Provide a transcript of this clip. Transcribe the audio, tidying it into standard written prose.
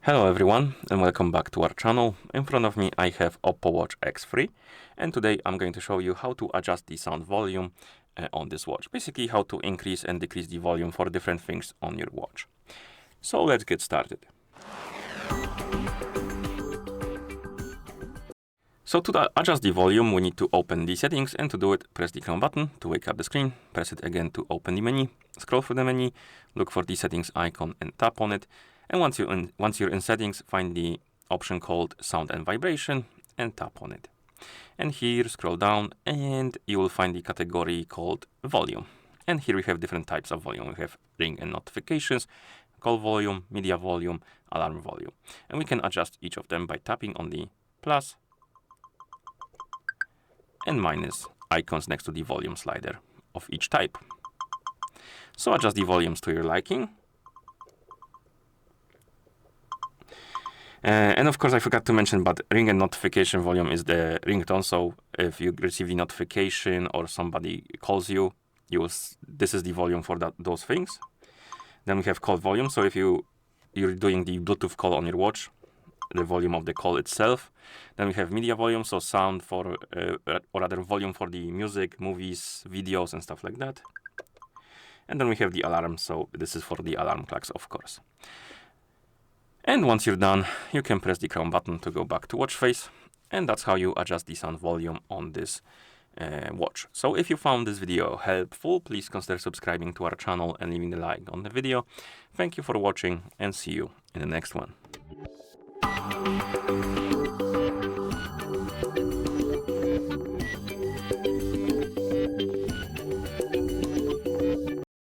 Hello everyone and welcome back to our channel. In front of me I have OPPO Watch X3 and today I'm going to show you how to adjust the sound volume on this watch. Basically how to increase and decrease the volume for different things on your watch. So let's get started. So to adjust the volume we need to open the settings, and to do it press the Chrome button to wake up the screen, press it again to open the menu, scroll through the menu, look for the settings icon and tap on it. And once you're in settings, find the option called sound and vibration and tap on it. And here scroll down and you will find the category called volume. And here we have different types of volume. We have ring and notifications, call volume, media volume, alarm volume. And we can adjust each of them by tapping on the plus and minus icons next to the volume slider of each type. So adjust the volumes to your liking. And of course I forgot to mention, but ring and notification volume is the ringtone. So if you receive the notification or somebody calls you, this is the volume for those things. Then we have call volume. So if you're doing the Bluetooth call on your watch, the volume of the call itself. Then we have media volume, so sound for, or rather volume for the music, movies, videos and stuff like that. And then we have the alarm, so this is for the alarm clocks, of course. And once you're done, you can press the Chrome button to go back to watch face. And that's how you adjust the sound volume on this watch. So if you found this video helpful, please consider subscribing to our channel and leaving a like on the video. Thank you for watching and see you in the next one.